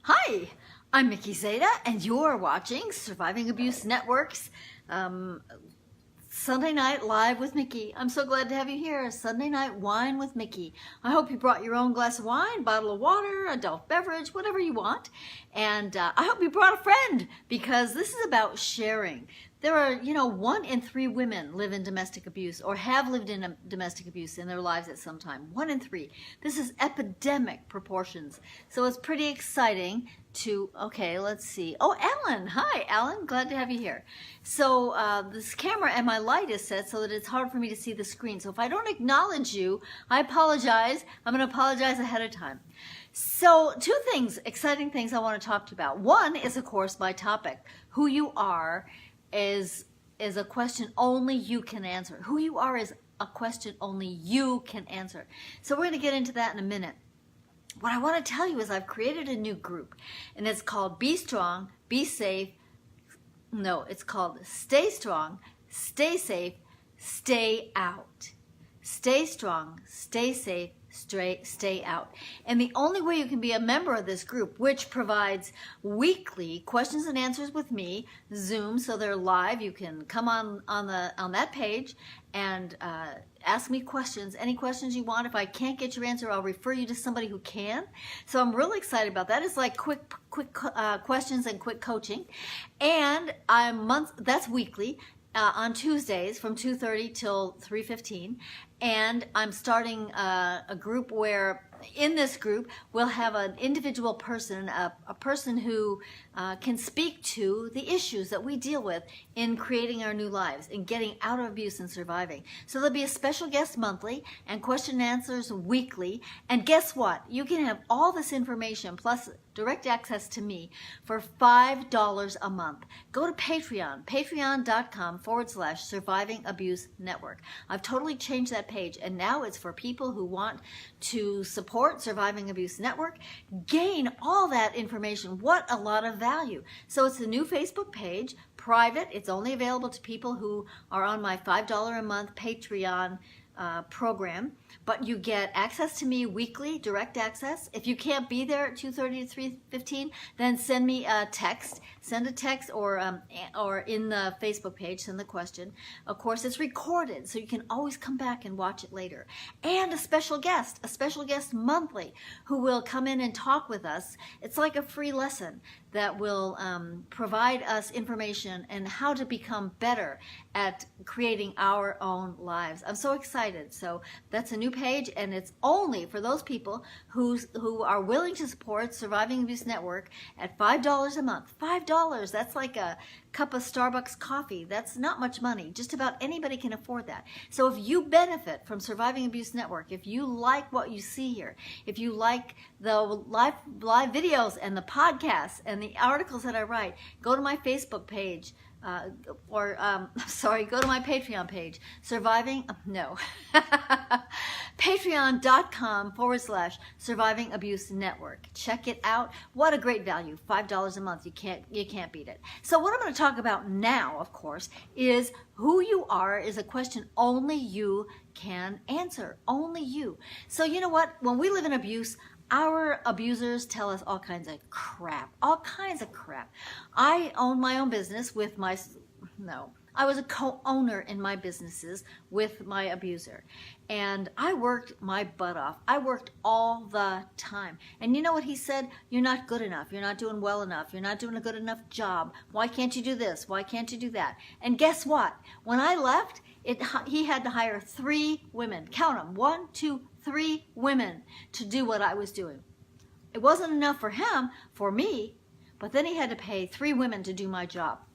Hi, I'm Mickey Zeta, and you're watching Surviving Abuse Network's Sunday Night Live with Mickey. I'm so glad to have you here. Sunday Night Wine with Mickey. I hope you brought your own glass of wine, bottle of water, adult beverage, whatever you want. And I hope you brought a friend, because this is about sharing. There are, 1 in 3 women live in domestic abuse or have lived in domestic abuse in their lives at some time. 1 in 3. This is epidemic proportions. So it's pretty exciting to, okay, let's see. Oh, Alan. Hi, Alan. Glad to have you here. So this camera and my light is set so that it's hard for me to see the screen. So if I don't acknowledge you, I apologize. I'm going to apologize ahead of time. So 2 things, exciting things I want to talk to you about. One is, of course, my topic. Who you are is a question only you can answer. Who you are is a question only you can answer. So we're going to get into that in a minute. What I want to tell you is I've created a new group, and it's called Be Strong, Be Safe. No, it's called Stay Strong, Stay Safe, Stay Out. Stay strong, stay safe, stay out. And the only way you can be a member of this group, which provides weekly questions and answers with me, Zoom, so they're live. You can come on that page and ask me questions, any questions you want. If I can't get your answer, I'll refer you to somebody who can. So I'm really excited about that. It's like quick questions and quick coaching. And that's weekly. On Tuesdays from 2:30 till 3:15, and I'm starting a group where in this group we'll have an individual person, a person who can speak to the issues that we deal with in creating our new lives, in getting out of abuse and surviving. So there'll be a special guest monthly and question and answers weekly. And guess what? You can have all this information plus direct access to me for $5 a month. Go to Patreon, patreon.com/Surviving Abuse Network. I've totally changed that page, and now it's for people who want to support Surviving Abuse Network, gain all that information. What a lot of value. So it's a new Facebook page, private. It's only available to people who are on my $5 a month Patreon program, but you get access to me weekly, direct access. If you can't be there at 2:30 to 3:15, then send me a text. Send a text or in the Facebook page, send the question. Of course, it's recorded, so you can always come back and watch it later. And a special guest monthly, who will come in and talk with us. It's like a free lesson that will provide us information and how to become better at creating our own lives. I'm so excited. So that's a new page, and it's only for those people who are willing to support Surviving Abuse Network at $5 a month. $5, that's like a cup of Starbucks coffee. That's not much money. Just about anybody can afford that. So if you benefit from Surviving Abuse Network, if you like what you see here, if you like the live videos and the podcasts and the articles that I write, go to my Facebook page, go to my Patreon page, patreon.com/Surviving Abuse Network. Check it out. What a great value. $5 a month. You can't beat it. So what I'm going to talk about now, of course, is who you are is a question only you can answer. Only you. So you know what? When we live in abuse, our abusers tell us all kinds of crap. I own my own business with I was a co-owner in my businesses with my abuser. And I worked my butt off. I worked all the time. And you know what he said? You're not good enough. You're not doing well enough. You're not doing a good enough job. Why can't you do this? Why can't you do that? And guess what? When I left, he had to hire 3 women. Count them. 1, 2, 3 women to do what I was doing. It wasn't enough for him, for me, but then he had to pay 3 women to do my job.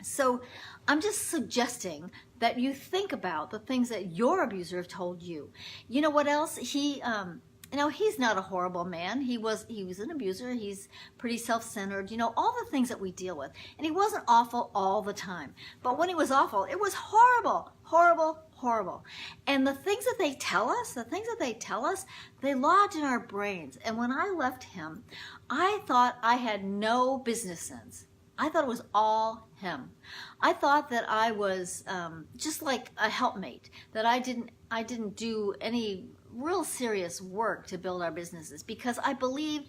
So I'm just suggesting that you think about the things that your abuser have told you. You know what else? He's not a horrible man. He was an abuser. He's pretty self-centered. All the things that we deal with. And he wasn't awful all the time. But when he was awful, it was horrible, horrible, horrible. And the things that they tell us, they lodge in our brains. And when I left him, I thought I had no business sense. I thought it was all him. I thought that I was just like a helpmate, that I didn't do any real serious work to build our businesses because I believed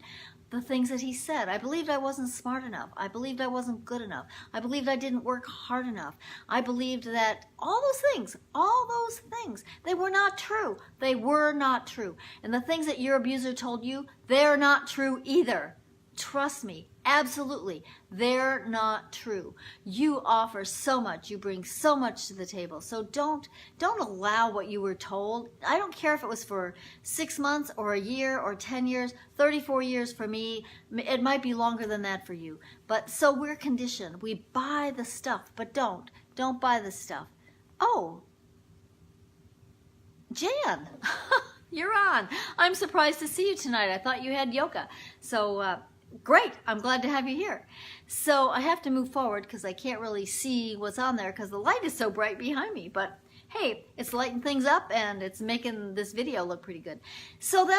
the things that he said. I believed I wasn't smart enough. I believed I wasn't good enough. I believed I didn't work hard enough. I believed that all those things, they were not true. They were not true. And the things that your abuser told you, they're not true either. Trust me, absolutely, they're not true. You offer so much, you bring so much to the table. So don't allow what you were told. I don't care if it was for 6 months or a year or 10 years, 34 years for me. It might be longer than that for you. But so we're conditioned. We buy the stuff, but don't buy the stuff. Oh, Jan, you're on. I'm surprised to see you tonight. I thought you had yoga. So, great, I'm glad to have you here. So I have to move forward because I can't really see what's on there because the light is so bright behind me. But hey, it's lighting things up and it's making this video look pretty good. So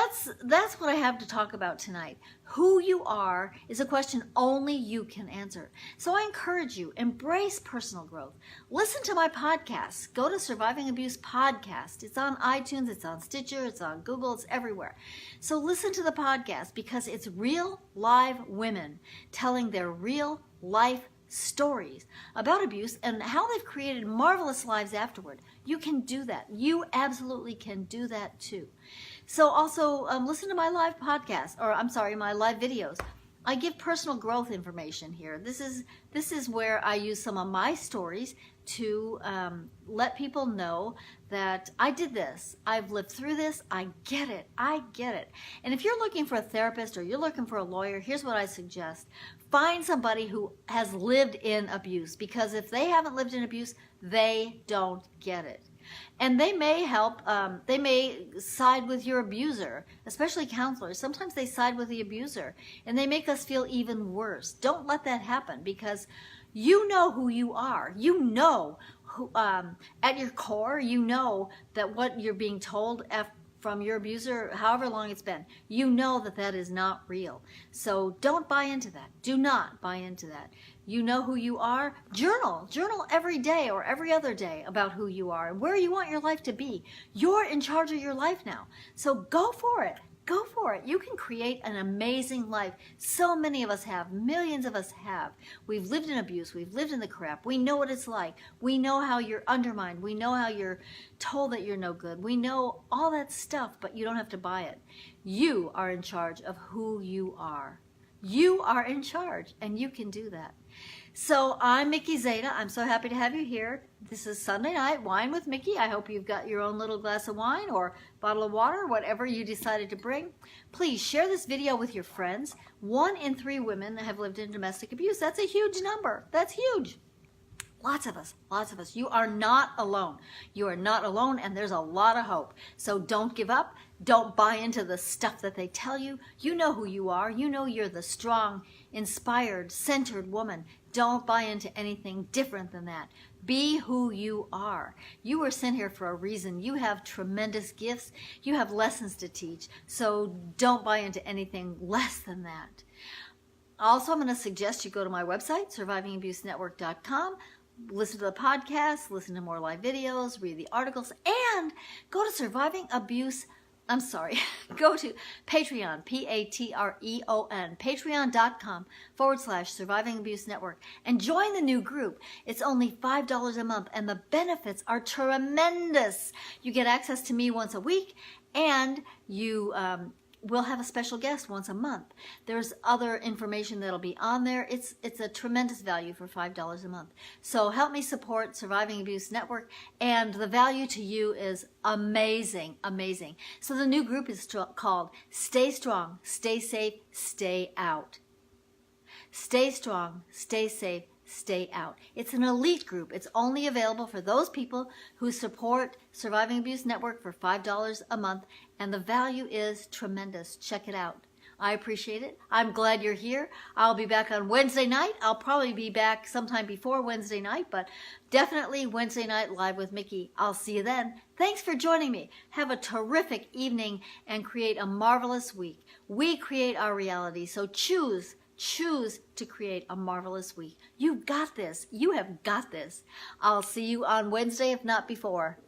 that's what I have to talk about tonight. Who you are is a question only you can answer. So I encourage you, embrace personal growth. Listen to my podcast. Go to Surviving Abuse Podcast. It's on iTunes, it's on Stitcher, it's on Google, it's everywhere. So listen to the podcast because it's real live women telling their real life stories about abuse and how they've created marvelous lives afterward. You can do that. You absolutely can do that too. So also listen to my live podcast, or I'm sorry, my live videos. I give personal growth information here. This is where I use some of my stories to let people know that I did this. I've lived through this. I get it. I get it. And if you're looking for a therapist or you're looking for a lawyer, here's what I suggest. Find somebody who has lived in abuse, because if they haven't lived in abuse, they don't get it. And they may help, they may side with your abuser, especially counselors. Sometimes they side with the abuser and they make us feel even worse. Don't let that happen, because you know who you are. You know who, at your core, you know that what you're being told from your abuser, however long it's been, you know that that is not real. So don't buy into that. Do not buy into that. You know who you are. Journal every day or every other day about who you are and where you want your life to be. You're in charge of your life now. So go for it. Go for it. You can create an amazing life. So many of us have. Millions of us have. We've lived in abuse. We've lived in the crap. We know what it's like. We know how you're undermined. We know how you're told that you're no good. We know all that stuff, but you don't have to buy it. You are in charge of who you are. You are in charge, and you can do that. So I'm Mickey Zeta. I'm so happy to have you here. This is Sunday Night Wine with Mickey. I hope you've got your own little glass of wine or bottle of water, whatever you decided to bring. Please share this video with your friends. 1 in 3 women have lived in domestic abuse. That's a huge number. That's huge. Lots of us. You are not alone. You are not alone, and there's a lot of hope. So don't give up. Don't buy into the stuff that they tell you. You know who you are. You know you're the strong, inspired, centered woman. Don't buy into anything different than that. Be who you are. You were sent here for a reason. You have tremendous gifts. You have lessons to teach. So don't buy into anything less than that. Also, I'm going to suggest you go to my website, survivingabusenetwork.com. Listen to the podcast, listen to more live videos, read the articles, and go to go to Patreon, Patreon, patreon.com/Surviving Abuse Network, and join the new group. It's only $5 a month, and the benefits are tremendous. You get access to me once a week, and you we'll have a special guest once a month. There's other information that'll be on there. It's a tremendous value for $5 a month. So help me support Surviving Abuse Network, and the value to you is amazing, amazing. So the new group is called Stay Strong, Stay Safe, Stay Out. Stay strong, stay safe, stay out. It's an elite group. It's only available for those people who support Surviving Abuse Network for $5 a month, and the value is tremendous. Check it out. I appreciate it. I'm glad you're here. I'll be back on Wednesday night. I'll probably be back sometime before Wednesday night, but definitely Wednesday night live with Mickey. I'll see you then. Thanks for joining me. Have a terrific evening and create a marvelous week. We create our reality, so choose to create a marvelous week. You've got this. You have got this. I'll see you on Wednesday, if not before.